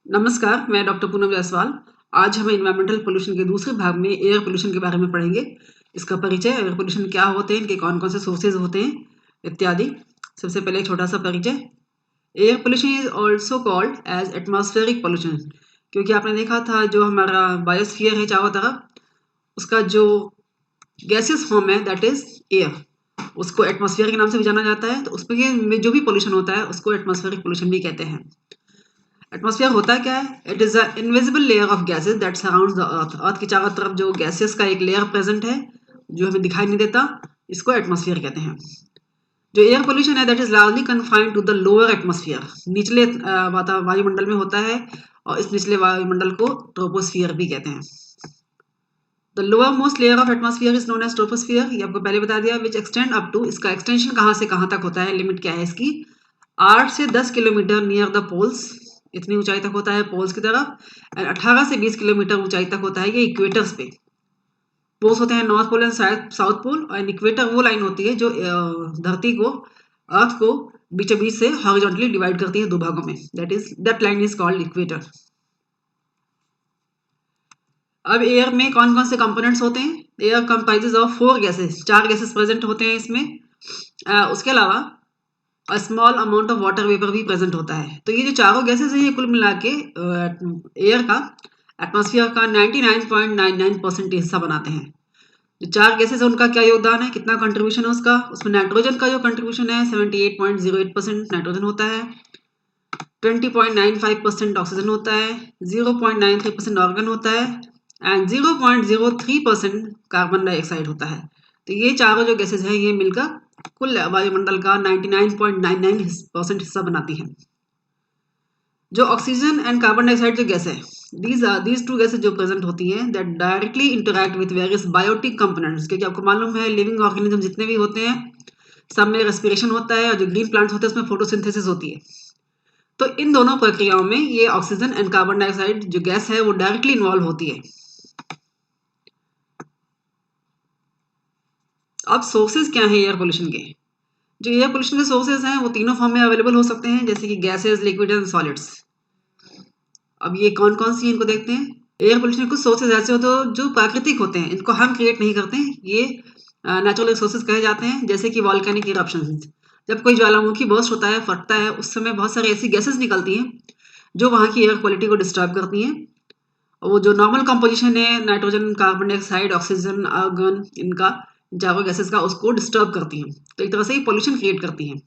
नमस्कार, मैं डॉक्टर पूनम जायसवाल। आज हम एनवायरमेंटल पोल्यूशन के दूसरे भाग में एयर पोल्यूशन के बारे में पढ़ेंगे। इसका परिचय, एयर पोल्यूशन क्या होते हैं, इनके कौन-कौन से सोर्सेज होते हैं, इत्यादि। सबसे पहले एक छोटा-सा परिचय। Air pollution is also called as atmospheric pollution, क्योंकि आपने देखा था जो हमारा बायोस्फीयर है चारों तरफ, उसका जो गैसेस फॉर्म है दैट इज एयर, उसको एटमॉस्फेयर के नाम से भी जाना जाता है। तो उसमें जो भी पोल्यूशन होता है उसको एटमॉस्फेरिक पोल्यूशन भी कहते हैं। एटमॉस्फेयर होता क्या है? It is a invisible layer of gases that surrounds the earth. Earth की चारों तरफ जो गैसेस का एक लेयर प्रेजेंट है जो हमें दिखाई नहीं देता, इसको एटमॉस्फेयर कहते हैं। जो एयर पोल्यूशन है that is largely confined to the lower atmosphere, निचले वायुमंडल में होता है, और इस निचले वायुमंडल को ट्रोपोस्फियर भी कहते हैं। The lower most layer of atmosphere is known as troposphere. ये आपको पहले बता दिया। विच एक्सटेंड अप टू, इसका एक्सटेंशन कहाँ से कहाँ तक होता है, लिमिट क्या है इसकी? 8 से 10 किलोमीटर नियर द पोल्स, इतनी ऊंचाई तक होता है पोल्स की तरफ। एंड 18 से 20 किलोमीटर ऊंचाई तक होता है ये इक्वेटर्स पे। पोल्स होते हैं north pole and south pole, और इक्वेटर वो लाइन होती है जो धरती को, अर्थ को बीचों बीच से हॉरिजॉन्टली डिवाइड करती है दो भागों में। That line is called equator. अब एयर में कौन कौन से कंपोनेंट्स होते हैं? Air comprises of 4 gases, 4 gases present होते हैं इसमें। उसके अलावा small amount of water vapour भी प्रेजेंट होता है। तो ये जो चारों गैसेस हैं ये कुल मिला के एयर का, एटमॉस्फेयर का 99.99% हिस्सा बनाते हैं। जो 4 गैसेस है उनका क्या योगदान है, कितना कंट्रीब्यूशन है उसका? उसमें नाइट्रोजन का जो कंट्रीब्यूशन है 78.08% नाइट्रोजन होता है, 20.95% ऑक्सीजन होता है, 0.93% ऑर्गन होता है, एंड 0.03% कार्बन डाइऑक्साइड होता है। तो ये चारों जो गैसेस हैं ये मिलकर कुल वायुमंडल का 99.99% हिस्सा बनाती हैं। जो ऑक्सीजन एंड कार्बन डाइऑक्साइड जो गैस है, दीज टू गैसेस जो प्रेजेंट होती हैं that directly interact with various biotic components, क्योंकि आपको मालूम है लिविंग ऑर्गेनिज्म जितने भी होते हैं सब में रेस्पिरेशन होता है, और जो ग्रीन प्लांट्स होते हैं उसमें फोटोसिंथेसिस होती है। तो इन दोनों प्रक्रियाओं में ये ऑक्सीजन एंड कार्बन डाइऑक्साइड जो गैस है वो डायरेक्टली इन्वॉल्व होती है। अब सोर्सेज क्या है एयर पोल्यूशन के? जो एयर पोल्यूशन के सोर्सेज हैं वो तीनों फॉर्म में अवेलेबल हो सकते हैं, जैसे कि गैसेज, लिक्विड एंड सॉलिड्स। अब ये कौन कौन सी इनको देखते हैं। एयर पोल्यूशन के कुछ सोर्सेज ऐसे होते हैं जो प्राकृतिक होते हैं, इनको हम क्रिएट नहीं करते हैं, ये नेचुरल रिसोर्सेज कहे जाते हैं, जैसे कि वॉल्केनिक इरप्शन। जब कोई ज्वालामुखी बर्स्ट होता है, फटता है, उस समय बहुत सारी ऐसी गैसेज निकलती हैं जो वहाँ की एयर क्वालिटी को डिस्टर्ब करती हैं। और वो जो नॉर्मल कंपोजिशन है nitrogen, carbon dioxide, oxygen, argon, इनका, चारों गैसेस का, उसको डिस्टर्ब करती हैं। तो एक तरह से ही पोल्यूशन क्रिएट करती हैं।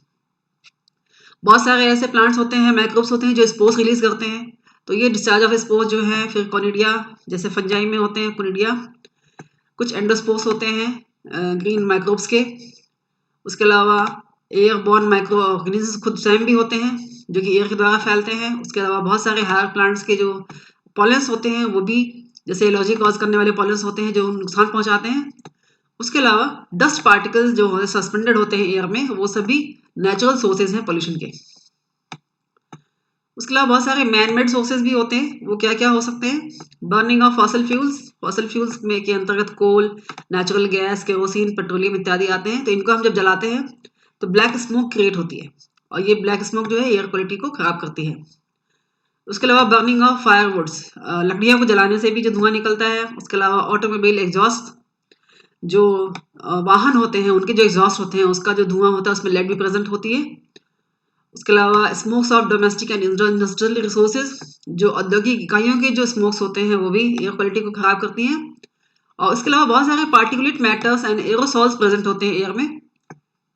बहुत सारे ऐसे प्लांट्स होते हैं, माइक्रोब्स होते हैं जो स्पोर्स रिलीज करते हैं। तो ये डिस्चार्ज ऑफ स्पोर्स जो है, फिर कोनिडिया, जैसे फंजाई में होते हैं कोनिडिया, कुछ एंडोस्पोर्स होते हैं ग्रीन माइक्रोब्स के। उसके अलावा एयरबॉर्न माइक्रो ऑर्गेनिज्म खुद स्वयं भी होते हैं जो कि एयर के द्वारा फैलते हैं। उसके अलावा बहुत सारे हायर प्लांट्स के जो पॉलेंस होते हैं वो भी, जैसे एलर्जी कॉज करने वाले पॉलेंस होते हैं जो नुकसान पहुंचाते हैं। उसके अलावा डस्ट पार्टिकल्स जो सस्पेंडेड होते हैं एयर में, वो सभी नेचुरल सोर्सेज हैं पोल्यूशन के। उसके अलावा बहुत सारे मैन मेड सोर्सेज भी होते हैं। वो क्या क्या हो सकते हैं? Burning of fossil fuels, fossil fuels में के अंतर्गत कोल, नेचुरल गैस, केरोसिन, पेट्रोलियम इत्यादि आते हैं। तो इनको हम जब जलाते हैं तो ब्लैक स्मोक क्रिएट होती है, और ये ब्लैक स्मोक जो है एयर क्वालिटी को खराब करती है। उसके अलावा बर्निंग ऑफ फायरवुड्स, लकड़ियों को जलाने से भी जो धुआं निकलता है। उसके अलावा ऑटोमोबाइल एग्जॉस्ट, जो वाहन होते हैं उनके जो एग्जॉस्ट होते हैं उसका जो धुआं होता है उसमें लेड भी प्रेजेंट होती है। उसके अलावा smokes of domestic and industrial resources, जो औद्योगिक इकाइयों के जो स्मोक्स होते हैं वो भी एयर क्वालिटी को खराब करती हैं। और इसके अलावा बहुत सारे particulate matters and aerosols present होते हैं एयर में,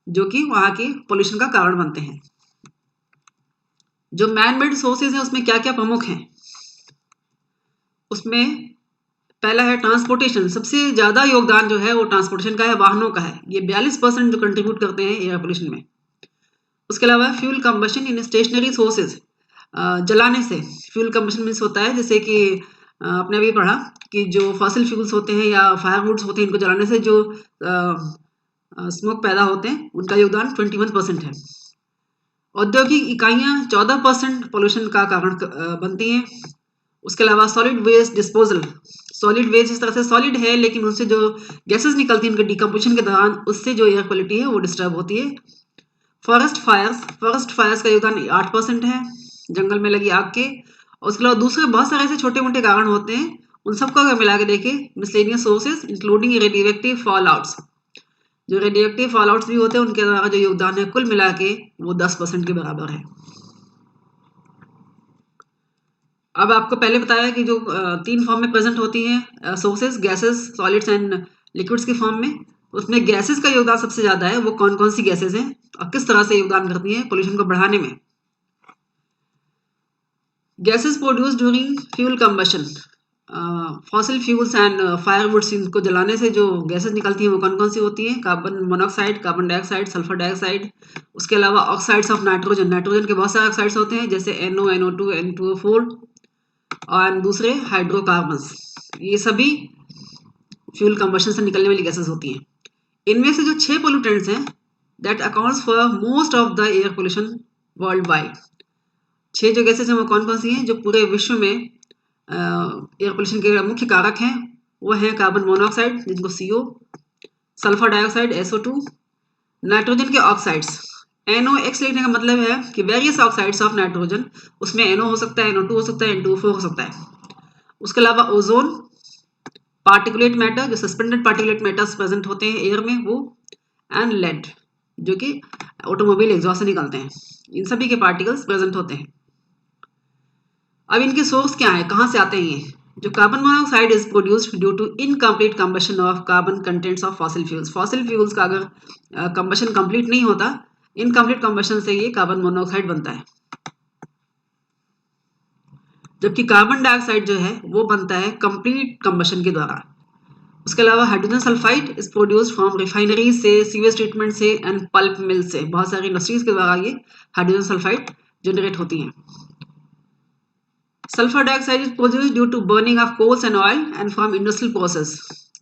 जो कि वहाँ के पोल्यूशन का कारण बनते हैं। जो मैन मेड सोर्सेज हैं उसमें क्या क्या प्रमुख हैं? उसमें पहला है ट्रांसपोर्टेशन। सबसे ज्यादा योगदान जो है वो ट्रांसपोर्टेशन का है, वाहनों का है। ये 42% जो कंट्रीब्यूट करते हैं एयर पोल्यूशन में। उसके अलावा फ्यूल कंबशन इन स्टेशनरी सोर्सेज, जलाने से। फ्यूल कंबशन मीन्स होता है जैसे कि आपने अभी पढ़ा कि जो फॉसिल फ्यूल्स होते हैं या फायरवुड्स होते हैं, इनको जलाने से जो स्मोक पैदा होते हैं, उनका योगदान 21% है। औद्योगिक इकाइयां 14% पोल्यूशन का कारण बनती हैं। उसके अलावा solid waste disposal, solid waste इस तरह से सॉलिड है लेकिन उससे जो गैसेस निकलती हैं उनके डिकम्पोजिशन के दौरान, उससे जो एयर क्वालिटी है वो डिस्टर्ब होती है। फॉरेस्ट फायर्स का योगदान 8% है, जंगल में लगी आग के। और उसके अलावा दूसरे बहुत सारे ऐसे छोटे मोटे कारण होते हैं, उन सबको अगर मिला के देखें, miscellaneous sources including radioactive fall outs, जो रेडियोएक्टिव फॉल आउट्स भी होते हैं उनके द्वारा जो योगदान है कुल मिला के वो 10% के बराबर है। अब आपको पहले बताया कि जो 3 फॉर्म में प्रेजेंट होती हैं sources, gases, solids and liquids के फॉर्म में, उसमें गैसेस का योगदान सबसे ज्यादा है। वो कौन कौन सी गैसेस हैं और किस तरह से योगदान करती हैं पोल्यूशन को बढ़ाने में? Gases produce during fuel combustion, fossil fuels and firewoods, इनको जलाने से जो गैसेस निकलती हैं वो कौन कौन सी होती हैं? Carbon monoxide, carbon dioxide, sulphur dioxide. उसके अलावा ऑक्साइड्स ऑफ नाइट्रोजन, नाइट्रोजन के बहुत सारे ऑक्साइड्स होते हैं जैसे NO, NO2, N2O4 और दूसरे हाइड्रोकार्बन्स। ये सभी फ्यूल कंबशन से निकलने वाली गैसेस होती हैं। इनमें से जो 6 पोल्यूटेंट्स हैं that accounts for most of the air pollution world wide. 6 जो गैसेस हैं वो कौन कौन सी हैं जो पूरे विश्व में एयर पोल्यूशन के मुख्य कारक हैं? वो हैं कार्बन मोनोऑक्साइड जिनको CO, sulphur dioxide SO2, nitrogen के ऑक्साइड्स। NOx लिखने का मतलब है कि वेरियस ऑक्साइड्स ऑफ नाइट्रोजन, उसमें NO हो सकता है, NO2 हो सकता है, N2O4 हो सकता है। उसके अलावा ओजोन, पार्टिकुलेट मैटर, जो सस्पेंडेड पार्टिकुलेट मैटर्स प्रेजेंट होते हैं एयर में वो, एंड लेड जो कि ऑटोमोबाइल एग्जॉस्ट से निकलते हैं, इन सभी के पार्टिकल्स प्रेजेंट होते हैं। अब इनके सोर्स क्या है, कहाँ से आते हैं ये? जो carbon monoxide is produced due to incomplete combustion of carbon contents of fossil fuels. Fossil fuels का अगर कंबशन कंप्लीट नहीं होता, इनकम्प्लीट कंबशन से ये कार्बन मोनोऑक्साइड बनता है। जबकि कार्बन डाइऑक्साइड जो है वो बनता है कंप्लीट कंबशन के द्वारा। उसके अलावा hydrogen sulphide is produced from refineries से, सीवेज ट्रीटमेंट से एंड पल्प मिल से। बहुत सारी इंडस्ट्रीज के द्वारा ये हाइड्रोजन सल्फाइड जनरेट होती हैं। Sulphur dioxide is produced due to burning of coals and oil and from industrial process,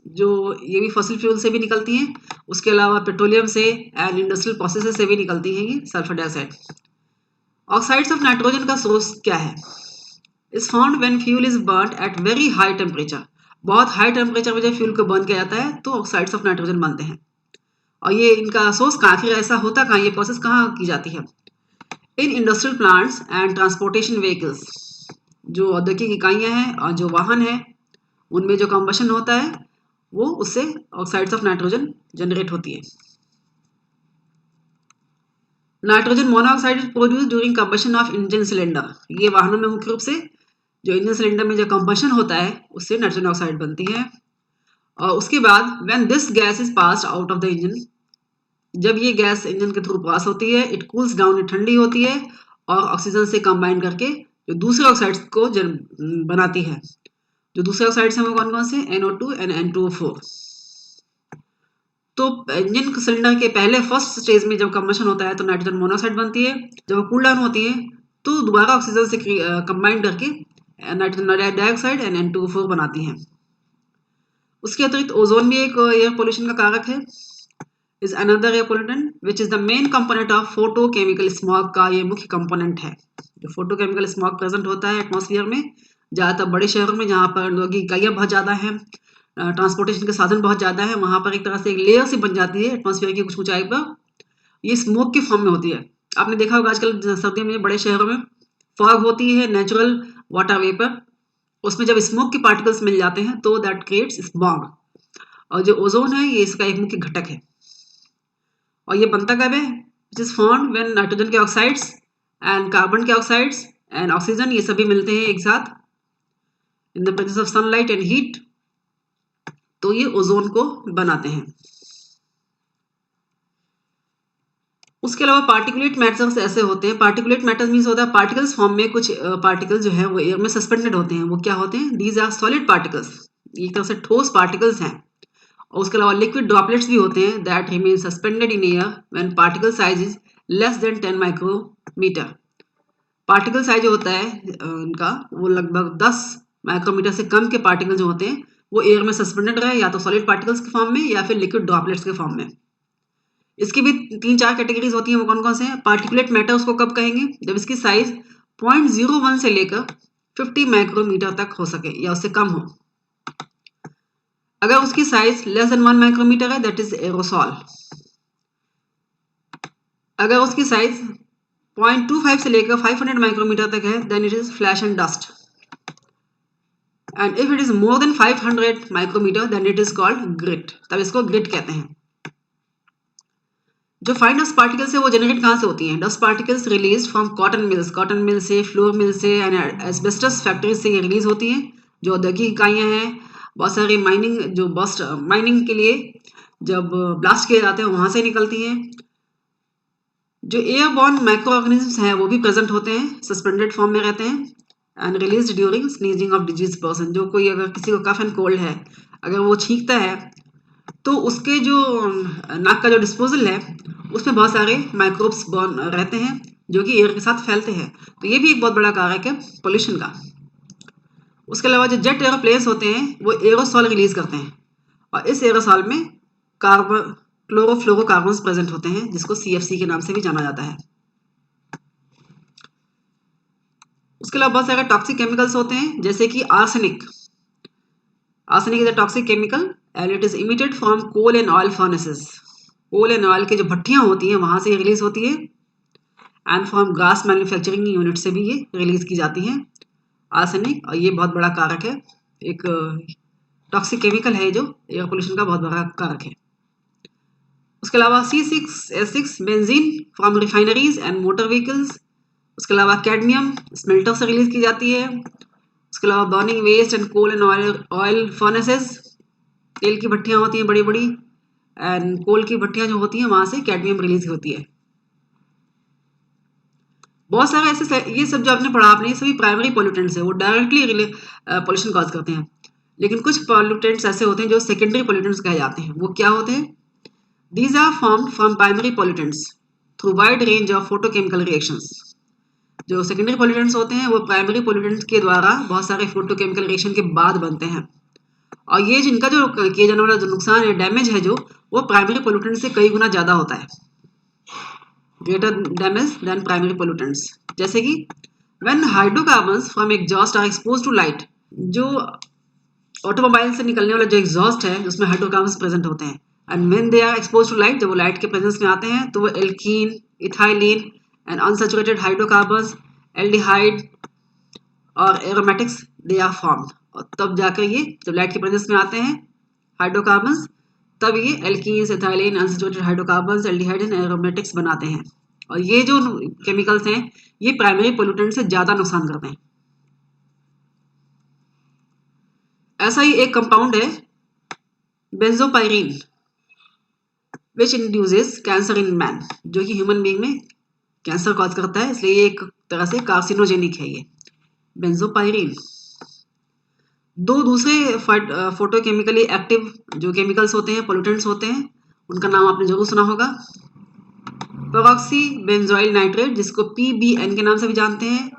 जो ये भी फॉसिल फ्यूल से भी निकलती हैं। उसके अलावा पेट्रोलियम से एंड इंडस्ट्रियल प्रोसेसेस से भी निकलती हैं ये sulphur dioxide. Oxides of nitrogen का सोर्स क्या है? Is found when fuel is burned at very high temperature. बहुत हाई टेम्परेचर में जब फ्यूल को बर्न किया जाता है तो ऑक्साइड्स ऑफ नाइट्रोजन बनते हैं। और ये इनका सोर्स कहाँ, फिर ऐसा होता कहाँ, ये प्रोसेस कहाँ की जाती है? In industrial plants and transportation vehicles, जो औद्योगिक इकाइयां हैं और जो वाहन है उनमें जो कंबशन होता है वो उससे ऑक्साइड्स ऑफ नाइट्रोजन जनरेट होती है। Nitrogen monoxide is produce during combustion of engine cylinder. ये वाहनों में मुख्य रूप से जो इंजन सिलेंडर में जो कंबशन होता है उससे नाइट्रोजन ऑक्साइड बनती है। और उसके बाद when this gas is passed out of the engine, जब ये गैस इंजन के थ्रू पास होती है, इट कूल्स डाउन, ये ठंडी होती है और ऑक्सीजन से कंबाइन करके जो दूसरे ऑक्साइड्स को बनाती है। जो दूसरे ऑक्साइड्स हैं वो कौन कौन से? NO2 and N2O4। तो इंजन सिलेंडर के पहले फर्स्ट स्टेज में जब कंबशन होता है तो नाइट्रोजन मोनोऑक्साइड बनती है। जब कूल डाउन होती है तो दोबारा ऑक्सीजन से कंबाइन करके नाइट्रोजन डाइऑक्साइड एंड N2O4 बनाती हैं। उसके अतिरिक्त ओजोन भी एक एयर पोल्यूशन का कारक है। Is another air pollutant which is the main component of photochemical smog का ये मुख्य कंपोनेंट है। जो फोटोकेमिकल स्मॉग प्रेजेंट होता है एटमॉस्फेयर में, ज़्यादातर बड़े शहरों में जहाँ पर लोगों की इकाइयाँ बहुत ज़्यादा हैं, ट्रांसपोर्टेशन के साधन बहुत ज़्यादा है, वहाँ पर एक तरह से एक लेयर सी बन जाती है एटमॉस्फेयर की कुछ ऊंचाई पर, ये स्मोक की फॉर्म में होती है। आपने देखा होगा आजकल सर्दियों में बड़े शहरों में फॉग होती है, नेचुरल वाटर वेपर, उसमें जब स्मोक के पार्टिकल्स मिल जाते हैं तो दैट क्रिएट्स स्मॉग। और जो ओजोन है ये इसका एक मुख्य घटक है। और ये बनता कब है? Which is found when nitrogen के ऑक्साइड्स एंड कार्बन के ऑक्साइड्स एंड ऑक्सीजन ये सभी मिलते हैं एक साथ इन the presence of sunlight and heat, तो ये ओजोन को बनाते हैं। उसके अलावा पार्टिकुलेट मैटर्स ऐसे होते हैं, पार्टिकुलेट मैटर्स मीन्स होता है पार्टिकल्स फॉर्म में, कुछ पार्टिकल्स जो है वो एयर में सस्पेंडेड होते हैं। वो क्या होते हैं? दीज आर सॉलिड पार्टिकल्स, एक तरह से ठोस पार्टिकल्स हैं। और उसके अलावा लिक्विड ड्रॉपलेट्स भी होते हैं that remain suspended in air when particle size is less than 10 micrometre. Particle size जो होता है उनका वो लगभग 10 माइक्रोमीटर से कम के पार्टिकल जो होते हैं वो एयर में सस्पेंडेड रहे, या तो सॉलिड पार्टिकल्स के फॉर्म में या फिर लिक्विड ड्रॉपलेट्स के फॉर्म में। इसकी भी 3-4 कैटेगरीज होती हैं। वो कौन कौन से हैं? पार्टिकुलेट मैटर उसको कब कहेंगे? जब इसकी साइज 0.01 से लेकर 50 माइक्रोमीटर तक हो सके या उससे कम हो। अगर उसकी साइज लेस देन 1 माइक्रोमीटर है दैट इज एरोसॉल। अगर उसकी साइज 0.25 से लेकर 500 माइक्रोमीटर तक है, then it is flash and dust. And if it is more than 500 micrometre then it is called grit, तब इसको ग्रिट कहते हैं। जो फाइन डस्ट पार्टिकल्स है वो जनरेट कहाँ से होती हैं? Dust particles release from cotton mill से, फ्लोर मिल से एंड एस्बेस्टस फैक्ट्रीज से ये रिलीज होती हैं। जो औद्योगिक इकाइयाँ हैं, बहुत सारी माइनिंग के लिए जब ब्लास्ट किए जाते हैं वहाँ से निकलती हैं। जो एयरबॉर्न माइक्रो ऑर्गेनिज्म्स हैं वो भी प्रेजेंट होते हैं, सस्पेंडेड फॉर्म में रहते हैं and release during sneezing of disease person. जो कोई अगर किसी को कफ एंड कोल्ड है, अगर वो छींकता है तो उसके जो नाक का जो डिस्पोजल है उसमें बहुत सारे माइक्रोब्स बॉर्न रहते हैं जो कि एयर के साथ फैलते हैं। तो ये भी एक बहुत बड़ा कारक है पोल्यूशन का। उसके अलावा जो जेट एरोप्लेन्स होते हैं वो एरोसॉल रिलीज करते हैं और इस एरोसॉल में कार्बन क्लोरोफ्लोरोकार्बन्स प्रेजेंट होते हैं जिसको CFC के नाम से भी जाना जाता है। उसके अलावा बहुत सारे टॉक्सिक केमिकल्स होते हैं जैसे कि arsenic. Arsenic is a toxic chemical and it is emitted from coal and oil furnaces. Coal and oil के जो भट्टियां होती हैं वहां से ये रिलीज होती है and from gas manufacturing unit से भी ये रिलीज की जाती है आर्सेनिक। और ये बहुत बड़ा कारक है, एक टॉक्सिक केमिकल है जो एयर पोल्यूशन का बहुत बड़ा कारक है। उसके अलावा C6H6 benzene from refineries and motor vehicles. उसके अलावा कैडमियम स्मेल्टर से रिलीज की जाती है। उसके अलावा burning waste and coal and oil furnaces, तेल की भट्टियां होती हैं बड़ी बड़ी एंड कोल की भट्टियां जो होती हैं वहां से कैडमियम रिलीज होती है। बहुत सारे ऐसे ये सब जो आपने पढ़ा आपने, ये सभी प्राइमरी पोल्यूटेंट्स है, वो डायरेक्टली पोल्यूशन कॉज करते हैं। लेकिन कुछ पोल्यूटेंट्स ऐसे होते हैं जो सेकेंडरी पोल्यूटेंट्स कहे जाते हैं। वो क्या होते हैं? These are formed from primary pollutants through wide range of photochemical reactions. जो सेकेंडरी पोल्यूटेंट्स होते हैं वो प्राइमरी पोल्यूटेंट्स के द्वारा बहुत सारे फोटोकेमिकल रिएक्शन के बाद बनते हैं और ये जिनका जो किए जाने वाला जो नुकसान है, डैमेज है, जो वो प्राइमरी पोल्यूटेंट से कई गुना ज़्यादा होता है, greater damage than primary pollutants. जैसे कि when hydrocarbons from exhaust are expose to light, जो ऑटोमोबाइल से निकलने वाला जो एग्जॉस्ट है उसमें हाइड्रोकार्बन्स प्रेजेंट होते हैं and when they are expose to light, जब वो लाइट के प्रेजेंस में आते हैं तो वो alkene, ethylene and unsaturated hydrocarbons, aldehyde और एरोमेटिक्स दे आर फॉर्म्ड। और तब जाकर ये जब लाइट के प्रेजेंस में आते हैं हाइड्रोकार्बन्स, तब ये alkenes, ethylene, unsaturated hydrocarbons, aldehyde and aromatics बनाते हैं। और ये जो केमिकल्स हैं ये प्राइमरी पोल्यूटेंट से ज़्यादा नुकसान करते हैं। ऐसा ही एक कंपाउंड है benzopyrene which induces cancer in man, जो कि ह्यूमन बीइंग में कैंसर कॉज करता है, इसलिए ये एक तरह से कार्सिनोजेनिक है। ये बेंजोपायरीन। दो दूसरे फोटोकेमिकली एक्टिव जो केमिकल्स होते हैं, पोल्यूटेंट्स होते हैं, उनका नाम आपने जरूर सुना होगा। पेरोक्सी बेंजोइल नाइट्रेट, जिसको PBN के नाम से भी जानते हैं,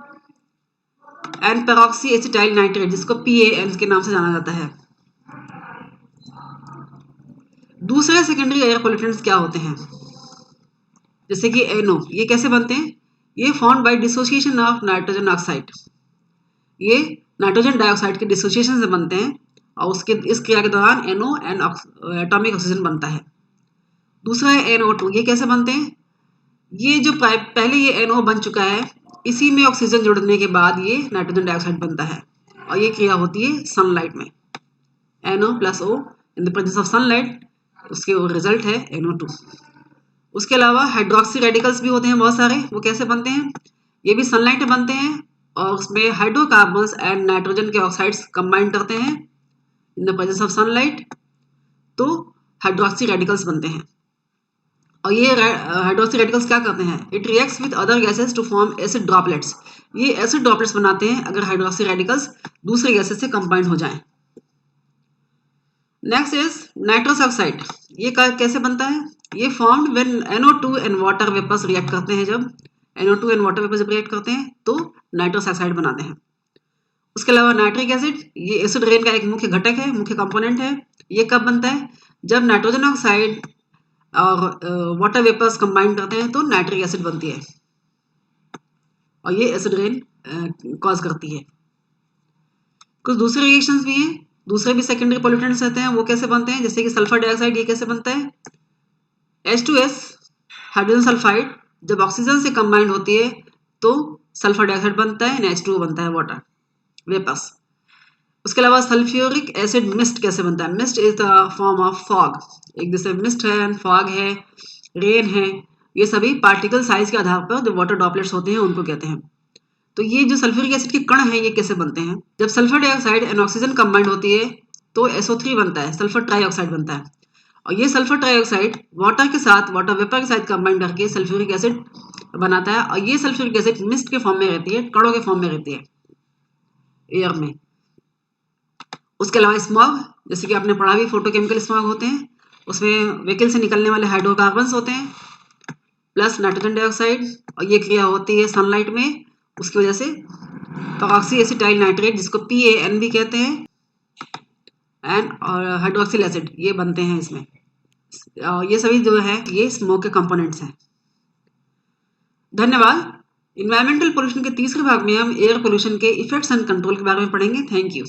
एंड पेरोक्सी एसिटाइल नाइट्रेट, जिसको PAN के नाम से जाना जाता है। दूसरे सेकेंडरी एयर पोल्यूटेंट्स क्या होते हैं? जैसे कि NO, ये कैसे बनते हैं? ये formed by dissociation of nitrogen oxide. ये नाइट्रोजन डाइऑक्साइड के डिसोसिएशन से बनते हैं और उसके इस क्रिया के दौरान NO एंड एटॉमिक ऑक्सीजन बनता है। दूसरा है NO2, ये कैसे बनते हैं? ये जो पहले ये NO बन चुका है, इसी में ऑक्सीजन जुड़ने के बाद ये नाइट्रोजन डाइऑक्साइड बनता है और ये क्रिया होती है सनलाइट में। NO+O in the presence of sunlight, उसके रिजल्ट है NO2। उसके अलावा हाइड्रोक्सी रेडिकल्स भी होते हैं बहुत सारे। वो कैसे बनते हैं? ये भी सनलाइट में बनते हैं और उसमें हाइड्रोकार्बन्स एंड नाइट्रोजन के ऑक्साइड्स कंबाइन करते हैं in the presence of sunlight, तो हाइड्रोक्सी रेडिकल्स बनते हैं। और ये हाइड्रोक्सी रेडिकल्स क्या करते हैं? It reacts with other gases to form acid droplets. ये एसिड ड्रॉपलेट्स बनाते हैं अगर हाइड्रोक्सी रेडिकल्स दूसरे गैसेस से कंबाइन हो जाएं। Next is nitrous oxide. ये कैसे बनता है? ये formed when NO2 and water vapours react करते हैं। जब NO2 and water vapours react करते हैं तो नाइट्रस ऑक्साइड बनाते हैं। उसके अलावा नाइट्रिक एसिड, ये एसिड रेन का एक मुख्य घटक है, मुख्य कंपोनेंट है। ये कब बनता है? जब नाइट्रोजन ऑक्साइड और वाटर वेपर्स कंबाइन करते हैं तो नाइट्रिक एसिड बनती है और ये एसिड रेन कॉज करती है। कुछ दूसरे रिएक्शंस भी हैं, दूसरे भी सेकेंडरी पोल्यूटेंट्स रहते हैं। वो कैसे बनते हैं? जैसे कि सल्फर डाइऑक्साइड, ये कैसे बनता है? H2S हाइड्रोजन सल्फाइड जब ऑक्सीजन से कंबाइंड होती है तो सल्फर डाइऑक्साइड बनता है, H2O बनता है, वाटर वेपर्स। उसके अलावा सल्फ्यूरिक एसिड मिस्ट कैसे बनता है? Mist is the form of fog. एक जैसे मिस्ट है, फॉग है, रेन है, ये सभी पार्टिकल साइज के आधार पर जो वाटर ड्रॉपलेट्स होते हैं उनको कहते हैं। तो ये जो सल्फ्यूरिक एसिड के कण हैं ये कैसे बनते हैं? जब sulphur dioxide and oxygen combined होती है तो SO3 बनता है, सल्फर ट्राइऑक्साइड बनता है। और ये सल्फर ट्राइऑक्साइड वाटर के साथ, वाटर वेपर के साथ कंबाइंड करके सल्फ्यूरिक एसिड बनाता है। और ये सल्फ्यूरिक एसिड मिस्ट के फॉर्म में रहती है, कणों के फॉर्म में रहती है एयर में। उसके अलावा स्मॉग, जैसे कि आपने पढ़ा भी, फोटोकेमिकल स्मॉग होते हैं, उसमें व्हीकल से निकलने वाले हाइड्रोकार्बन्स होते हैं प्लस नाइट्रोजन डाइऑक्साइड, और ये क्रिया होती है सनलाइट में, उसकी वजह से परऑक्सी एसिटाइल नाइट्रेट, जिसको PAN भी कहते हैं, एंड और हाइड्रोक्सिल एसिड, ये बनते हैं इसमें। ये सभी जो है ये स्मोक के कंपोनेंट्स हैं। धन्यवाद। इन्वायरमेंटल पोल्यूशन के तीसरे भाग में हम एयर पोल्यूशन के इफेक्ट्स एंड कंट्रोल के बारे में पढ़ेंगे। Thank you.